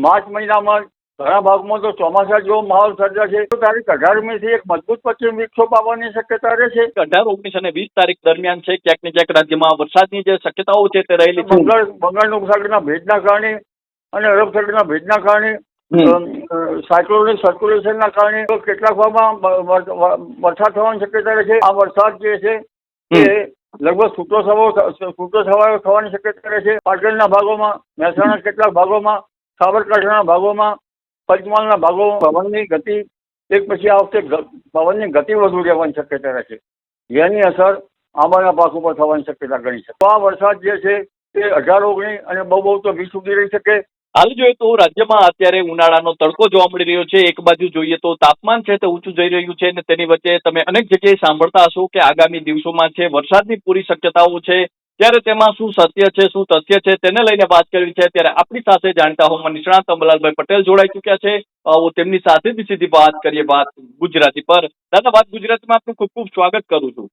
March મહિનામાં ઘણા ભાગમાં તો ચોમાસા જેવો માહોલ સર્જાશે. તો તારીખ 18મીથી એક મજબૂત પશ્ચિમ વિક્ષોભ આવવાની શક્યતા રહેશે. 18, 19 અને 20 તારીખ દરમિયાન છે ક્યાંક ને ક્યાંક રાજ્યમાં વરસાદની જે શક્યતાઓ છે તે રહેલી છે. બંગાળના ઉપસાગરના ભેજના કારણે અને અરબ સાગરના ભેજના કારણે સાયક્લોનિક સર્ક્યુલેશનના કારણે કેટલાક ભાગમાં વરસાદ થવાની શક્યતા રહેશે. આ વરસાદ જે છે એ લગભગ છૂટો છવાયો થવાની શક્યતા રહેશે. પાટણના ભાગોમાં, મહેસાણા કેટલાક ભાગોમાં, સાબરકાંઠાના ભાગોમાં, પંચમહાલના ભાગોમાં પવનની ગતિ એક પછી આ વખતે પવનની ગતિ વધુ રહેવાની શક્યતા રહેશે. જેની અસર આંબાના પાક ઉપર થવાની શક્યતા ગણી છે. તો આ વરસાદ જે છે તે 18, 19 અને બહુ તો 20 સુધી રહી શકે. હાલ જોઈએ તો રાજ્યમાં અત્યારે ઉનાળાનો તડકો જોવા મળી રહ્યો છે. એક બાજુ જોઈએ તો તાપમાન છે તે ઊંચું જઈ રહ્યું છે અને તેની વચ્ચે તમે અનેક જગ્યાએ સાંભળતા હશો કે આગામી દિવસોમાં છે વરસાદની પૂરી શક્યતાઓ છે. ત્યારે તેમાં શું સત્ય છે, શું તથ્ય છે, તેને લઈને વાત કરવી છે. ત્યારે આપણી સાથે જાણીતા હવામાન નિષ્ણાત અંબાલાલભાઈ પટેલ જોડાઈ ચૂક્યા છે. તેમની સાથે જ સીધી વાત કરીએ વાત ગુજરાતી પર. દાદા, વાત ગુજરાતીમાં આપનું ખૂબ ખૂબ સ્વાગત કરું છું.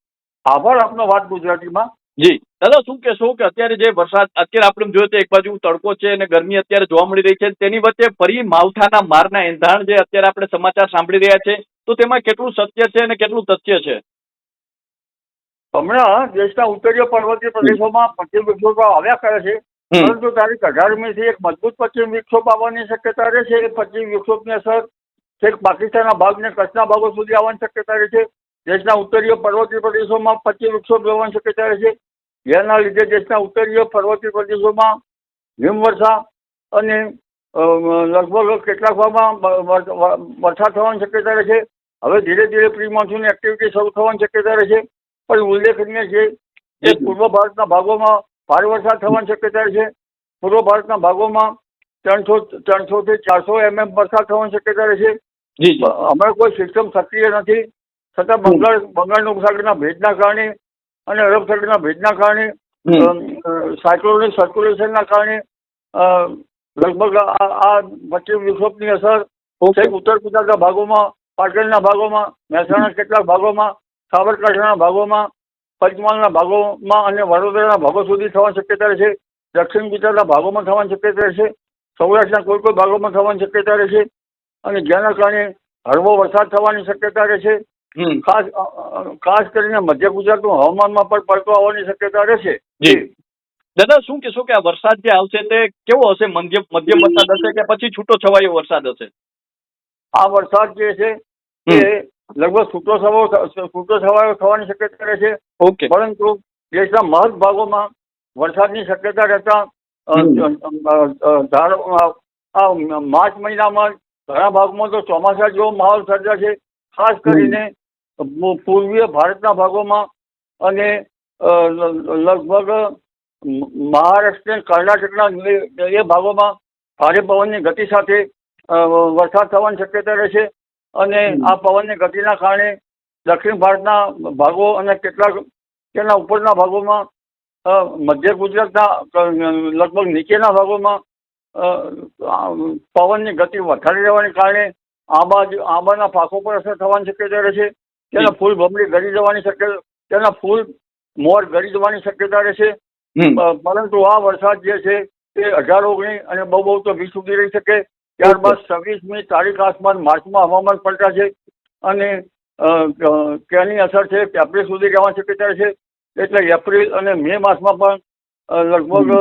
આભાર આપનો. વાત ગુજરાતીમાં. જી દાદા, શું કહેશો કે અત્યારે જે વરસાદ અત્યારે આપણે જોઈએ તો એક બાજુ તડકો છે અને ગરમી અત્યારે જોવા મળી રહી છે, તેની વચ્ચે ફરી માવઠાના મારના એંધાણ જે અત્યારે આપણે સમાચાર સાંભળી રહ્યા છે, તો તેમાં કેટલું સત્ય છે અને કેટલું તથ્ય છે? હમણાં દેશના ઉત્તરીય પર્વતીય પ્રદેશોમાં પશ્ચિમ વિક્ષોભ આવ્યા કરે છે, પરંતુ તારીખ 18મીથી એક મજબૂત પશ્ચિમ વિક્ષોભ આવવાની શક્યતા રહેશે. એ પશ્ચિમ વિક્ષોભની અસર છેક પાકિસ્તાનના ભાગ ને કચ્છના ભાગો સુધી આવવાની શક્યતા રહેશે. દેશના ઉત્તરીય પર્વતીય પ્રદેશોમાં પશ્ચિમ વિક્ષોભ રહેવાની શક્યતા રહેશે. જેના લીધે દેશના ઉત્તરીય પર્વતીય પ્રદેશોમાં હિમવર્ષા અને લગભગ કેટલાક ભાગમાં વરસાદ થવાની શક્યતા રહેશે. હવે ધીરે ધીરે પ્રી મોન્સૂન એક્ટિવિટી શરૂ થવાની શક્યતા રહેશે. પણ ઉલ્લેખનીય છે કે પૂર્વ ભારતના ભાગોમાં ભારે વરસાદ થવાની શક્યતા રહેશે. પૂર્વ ભારતના ભાગોમાં 300 થી 400 mm વરસાદ થવાની શક્યતા રહેશે. હમણાં કોઈ સિસ્ટમ સક્રિય નથી, છતાં બંગાળના ઉપસાગરના ભેજના કારણે અને અરબ સાગરના ભેજના કારણે સાયક્લોનિક સર્ક્યુલેશનના કારણે લગભગ આ પશ્ચિમ વિક્ષોભની અસર ઉત્તર ગુજરાતના ભાગોમાં, પાટણના ભાગોમાં, મહેસાણા કેટલાક ભાગોમાં, સાબરકાંઠાના ભાગોમાં, પંચમહાલના ભાગોમાં અને વડોદરાના ભાગો સુધી થવાની શક્યતા રહેશે. દક્ષિણ ગુજરાતના ભાગોમાં થવાની શક્યતા રહેશે. સૌરાષ્ટ્રના કોઈ ભાગોમાં થવાની શક્યતા રહેશે અને જેના કારણે હળવો વરસાદ થવાની શક્યતા રહેશે. ખાસ કરીને મધ્ય ગુજરાતનું હવામાનમાં પણ પલટો આવવાની શક્યતા રહેશે. દાદા, શું કહેશો કે આ વરસાદ જે આવશે તે કેવો હશે? મધ્યમ વરસાદ હશે કે પછી છૂટો છવાયો વરસાદ હશે? આ વરસાદ જે છે એ લગભગ છૂટો છવાયો થવાની શક્યતા રહેશે. પરંતુ દેશના મહદ ભાગોમાં વરસાદની શક્યતા રહેતા માર્ચ મહિનામાં ઘણા ભાગમાં તો ચોમાસા જેવો માહોલ સર્જાશે. ખાસ કરીને પૂર્વીય ભારતના ભાગોમાં અને લગભગ મહારાષ્ટ્ર, કર્ણાટકના એ ભાગોમાં ભારે પવનની ગતિ સાથે વરસાદ થવાની શક્યતા રહેશે. અને આ પવનની ગતિના કારણે દક્ષિણ ભારતના ભાગો અને કેટલાક તેના ઉપરના ભાગોમાં, મધ્ય ગુજરાતના લગભગ નીચેના ભાગોમાં પવનની ગતિ વધારે રહેવાને કારણે આંબાના પાકો પર અસર થવાની શક્યતા રહેશે. તેના ફૂલ ભમરી ગળી જવાની શક્યતા, તેના ફૂલ મોર ગળી જવાની શક્યતા રહેશે. પરંતુ આ વરસાદ જે છે તે 18, 19 અને બહુ તો 20 સુધી રહી શકે. ત્યારબાદ 26મી તારીખ આસપાસ માર્ચમાં હવામાન પલટાશે અને તેની અસર છે એપ્રિલ સુધી રહેવાની શક્યતા રહેશે. એટલે એપ્રિલ અને મે માસમાં પણ લગભગ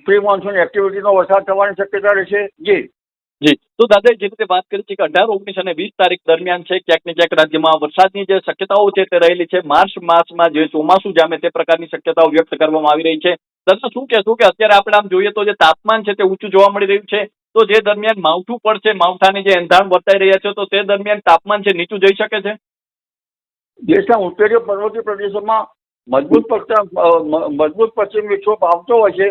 પ્રી મોન્સૂન એક્ટિવિટીનો વરસાદ થવાની શક્યતા રહેશે. જી તો દાદા, જે રીતે વાત કરી છે કે 18, 19 અને 20 તારીખ દરમિયાન છે ક્યાંક ને ક્યાંક રાજ્યમાં વરસાદની જે શક્યતાઓ છે તે રહેલી છે. માર્ચ માસમાં જે ચોમાસું જામે તે પ્રકારની શક્યતાઓ વ્યક્ત કરવામાં આવી રહી છે. દાદા, શું કહેશું કે અત્યારે આપણે આમ જોઈએ તો જે તાપમાન છે તે ઊંચું જોવા મળી રહ્યું છે, તો જે દરમિયાન માવઠું પડશે, માવઠાની જે એંધાણ વર્તાઈ રહ્યા છે, તો તે દરમિયાન તાપમાન છે નીચું જઈ શકે છે? દેશના ઉત્તરીય પર્વતીય પ્રદેશોમાં મજબૂત પશ્ચિમ વિક્ષોભ આવતો હોય છે,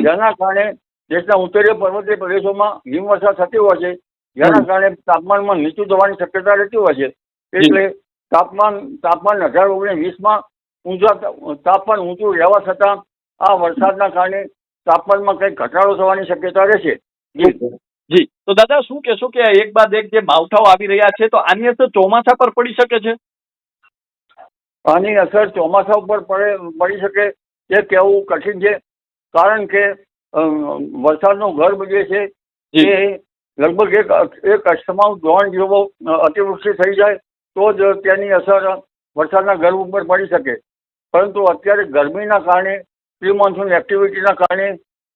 જેના કારણે દેશના ઉત્તરીય પર્વતીય પ્રદેશોમાં હિમવર્ષા થતી હોય છે, જેના કારણે તાપમાનમાં નીચું જવાની શક્યતા રહેતી હોય છે. એટલે તાપમાન 18, 19, 20માં તાપમાન ઊંચું રહેવા છતાં આ વરસાદના કારણે તાપમાનમાં કંઈક ઘટાડો થવાની શક્યતા રહેશે. જી તો દાદા, શું કહેશો કે એક બાદ એક જે માવઠાઓ આવી રહ્યા છે, તો આની અસર ચોમાસા પર પડી શકે છે? આની અસર ચોમાસા ઉપર પડી શકે તે કહેવું કઠિન છે, કારણ કે વરસાદનો ગર્ભ જે છે જી. એ લગભગ એક અક્ષમાઉ દ્રોણ જેવો અતિવૃષ્ટિ થઈ જાય તો જ તેની અસર વરસાદના ઘર ઉપર પડી શકે. પરંતુ અત્યારે ગરમીના કારણે પ્રી મોન્સૂન એક્ટિવિટીના કારણે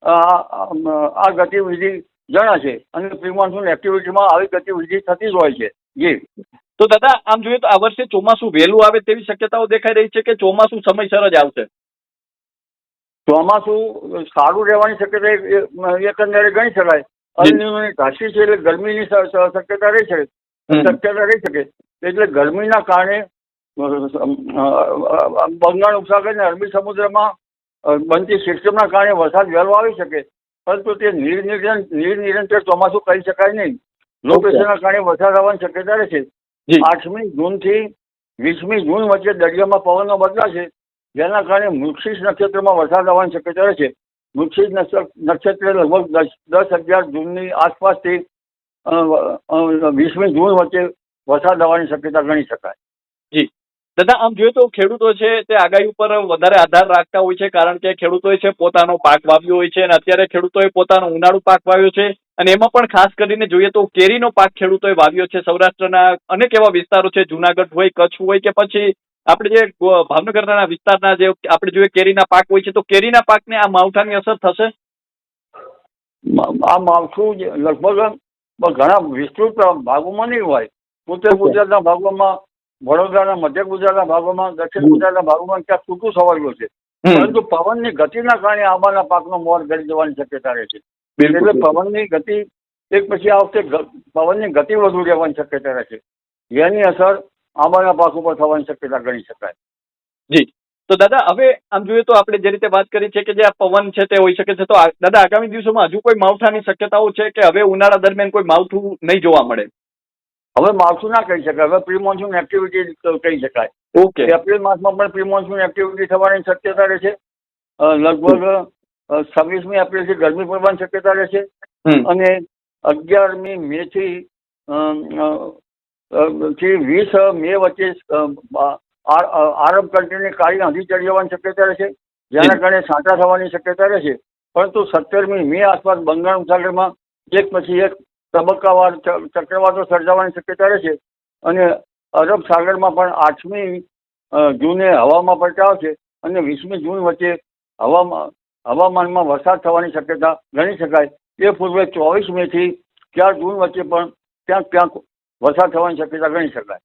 આ ગતિવિધિ જણાશે અને પ્રી મોન્સૂન એક્ટિવિટીમાં આવી ગતિવિધિ થતી જ હોય છે. જી. તો દાદા આમ જોઈએ તો આ વર્ષે ચોમાસું વહેલું આવે તેવી શક્યતાઓ દેખાઈ રહી છે કે ચોમાસું સમયસર જ આવશે? ચોમાસું સારું રહેવાની શક્યતા એકંદરે ગણી શકાય. અનિયમિત ઘાસી છે એટલે ગરમીની શક્યતા રહી શકે. એટલે ગરમીના કારણે બંગાળ ઉપસાગર અને અરબી સમુદ્રમાં બનતી સિસ્ટમના કારણે વરસાદ વહેલો આવી શકે. પરંતુ તે નિરંતર ચોમાસું કહી શકાય નહીં. લો પ્રેશરના કારણે વરસાદ આવવાની શક્યતા રહેશે. 8મી જૂનથી 20મી જૂન વચ્ચે દરિયામાં પવનો બદલાશે, જેના કારણે મૃગશીર્ષ નક્ષત્રમાં વરસાદ આવવાની શક્યતા રહેશે. મૃગશીર્ષ નક્ષત્ર લગભગ 10-11 જૂનની આસપાસથી 20મી જૂન વચ્ચે વરસાદ આવવાની શક્યતા ગણી શકાય. જી દાદા આમ જોઈએ તો ખેડૂતો છે તે આગાહી ઉપર વધારે આધાર રાખતા હોય છે, કારણ કે ખેડૂતોએ છે પોતાનો પાક વાવ્યો હોય છે અને અત્યારે ખેડૂતોએ પોતાનો ઉનાળુ પાક વાવ્યો છે અને એમાં પણ ખાસ કરીને જોઈએ તો કેરીનો પાક ખેડૂતોએ વાવ્યો છે. સૌરાષ્ટ્રના અનેક એવા વિસ્તારો છે, જુનાગઢ હોય, કચ્છ હોય કે પછી આપણે જે ભાવનગરના વિસ્તારના જે આપણે જોઈએ કેરીના પાક હોય છે, તો કેરીના પાકને આ માવઠાની અસર થશે? આ માવઠું લગભગ ઘણા વિસ્તૃત ભાગોમાં નહીં હોય. ઉત્તર ગુજરાતના ભાગોમાં, વડોદરાના, મધ્ય ગુજરાતના ભાગોમાં, દક્ષિણ ગુજરાતના ભાગોમાં ક્યાંક છૂટું છવાયેલું છે. પરંતુ પવનની ગતિના કારણે આંબાના પાકનો મોર ગળી જવાની શક્યતા રહે છે. એટલે પવનની ગતિ એક પછી આ વખતે પવનની ગતિ વધુ રહેવાની શક્યતા રહે છે, જેની અસર આંબાના પાક ઉપર થવાની શક્યતા ગણી શકાય. જી. તો દાદા હવે આમ જોઈએ તો આપણે જે રીતે વાત કરી છે કે જે આ પવન છે તે હોઈ શકે છે, તો દાદા આગામી દિવસોમાં હજુ કોઈ માવઠાની શક્યતાઓ છે કે હવે ઉનાળા દરમિયાન કોઈ માવઠું નહીં જોવા મળે? હવે માવઠું ના કહી શકાય, હવે પ્રી મોન્સૂન એક્ટિવિટી કહી શકાય. ઓકે. એપ્રિલ માસમાં પણ પ્રી મોન્સૂન એક્ટિવિટી થવાની શક્યતા રહેશે. લગભગ 26મી એપ્રિલથી ગરમી પડવાની શક્યતા રહેશે અને 11મી મે થી 20 મે વચ્ચે આરબ કન્ટ્રીની કાળી આંધી ચડી જવાની શક્યતા રહેશે, જેના કારણે છાંટા થવાની શક્યતા રહેશે. પરંતુ 17મી મે આસપાસ બંગાળ ઉપસાગરમાં એક પછી એક તબક્કાવાર ચક્રવાતો સર્જાવાની શક્યતા રહેશે અને અરબ સાગરમાં પણ 8મી જૂને હવામાં પલટાવ છે અને 20મી જૂન વચ્ચે હવામાનમાં વરસાદ થવાની શક્યતા ગણી શકાય. એ પૂર્વે 24 મેથી 4 જૂન વચ્ચે પણ ક્યાંક વરસાદ થવાની શક્યતા ગણી શકાય.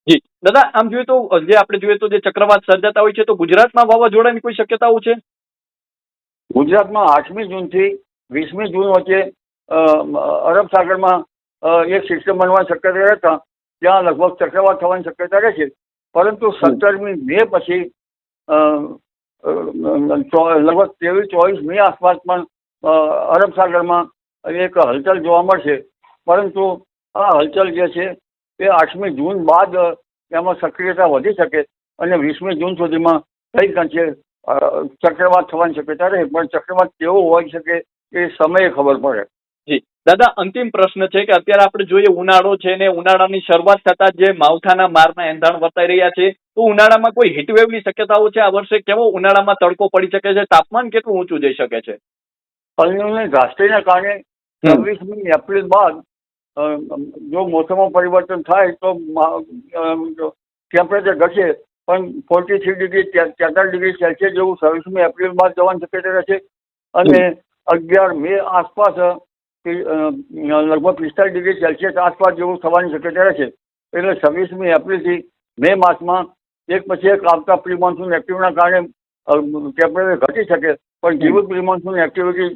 જી દાદા આમ જોઈએ તો જે આપણે જોઈએ તો જે ચક્રવાત સર્જાતા હોય છે, તો ગુજરાતમાં વાવાઝોડાની કોઈ શક્યતાઓ છે? ગુજરાતમાં 8મી જૂનથી 20મી જૂન વચ્ચે અરબ સાગરમાં એક સિસ્ટમ બનવાની શક્યતા રહેતા ત્યાં લગભગ ચક્રવાત થવાની શક્યતા રહેશે. પરંતુ 17મી મે પછી લગભગ 23-24 મે આસપાસ પણ અરબ સાગરમાં એક હલચલ જોવા મળશે. પરંતુ આ હલચલ જે છે એ 8મી જૂન બાદ એમાં સક્રિયતા વધી શકે અને 20મી જૂન સુધીમાં કંઈક અંશે ચક્રવાત થવાની શક્યતા રહે, પણ ચક્રવાત કેવો હોઈ શકે એ સમયે ખબર પડે. જી દાદા અંતિમ પ્રશ્ન છે કે અત્યારે આપણે જોઈએ ઉનાળો છે ને ઉનાળાની શરૂઆત થતા જે માવઠાના મારના એંધાણ વર્તાઈ રહ્યા છે, તો ઉનાળામાં કોઈ હીટવેવની શક્યતાઓ છે? આ વર્ષે કેવો ઉનાળામાં તડકો પડી શકે છે? તાપમાન કેટલું ઊંચું જઈ શકે છે? અલ્નિનોની ઘાસડીના કારણે 26મી એપ્રિલ બાદ જો મોસમમાં પરિવર્તન થાય તો ટેમ્પરેચર ઘટશે, પણ 43 ડિગ્રી 43 ડિગ્રી સેલ્સિયસ જેવું 26મી એપ્રિલ બાદ જવાની શક્યતા રહેશે અને 11 મે આસપાસ લગભગ 45 ડિગ્રી સેલ્સિયસ આસપાસ જેવું થવાની શક્યતા રહેશે. એટલે 26મી એપ્રિલથી મે માસમાં એક પછી એક આવતા પ્રી મોન્સૂન એક્ટિવિટીના કારણે ટેમ્પરેચર ઘટી શકે, પણ જેવું પ્રી મોન્સૂન એક્ટિવિટી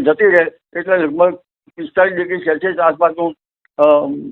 જતી રહે એટલે લગભગ 45 ડિગ્રી સેલ્સિયસ આસપાસનું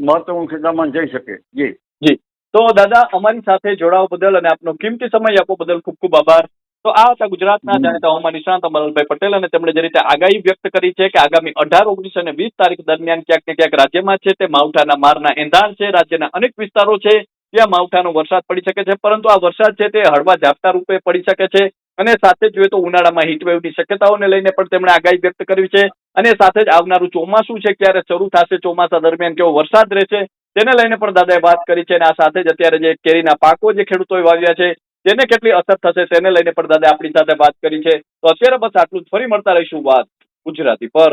મહત્તમ ઉષ્ણતામાન જઈ શકે. જી જી. તો દાદા અમારી સાથે જોડાવા બદલ અને આપનો કિંમતી સમય આપવા બદલ ખૂબ ખૂબ આભાર. તો આ હતા ગુજરાતના જાણીતા હવામાન નિષ્ણાત અમરલાલભાઈ પટેલ અને તેમણે જે રીતે આગાહી વ્યક્ત કરી છે કે આગામી 18, 19 અને 20 તારીખ દરમિયાન ક્યાંક ને ક્યાંક રાજ્યમાં છે તે માવઠાના મારના એંધાણ છે. રાજ્યના અનેક વિસ્તારો છે ત્યાં માવઠાનો વરસાદ પડી શકે છે, પરંતુ આ વરસાદ છે તે હળવા ઝાપટા રૂપે પડી શકે છે અને સાથે જ જોઈએ તો ઉનાળામાં હીટવેવની શક્યતાઓને લઈને પણ તેમણે આગાહી વ્યક્ત કરી છે અને સાથે જ આવનારું ચોમાસું છે ક્યારે શરૂ થશે, ચોમાસા દરમિયાન કેવો વરસાદ રહેશે તેને લઈને પણ દાદાએ વાત કરી છે અને આ સાથે જ અત્યારે જે કેરીના પાકો જે ખેડૂતોએ વાવ્યા છે તેને કેટલી અસર થશે તેને લઈને પણ દાદા આપણી સાથે વાત કરી છે. તો અત્યારે બસ આટલું જ. ફરી મળતા રહીશું વાત ગુજરાતી પર.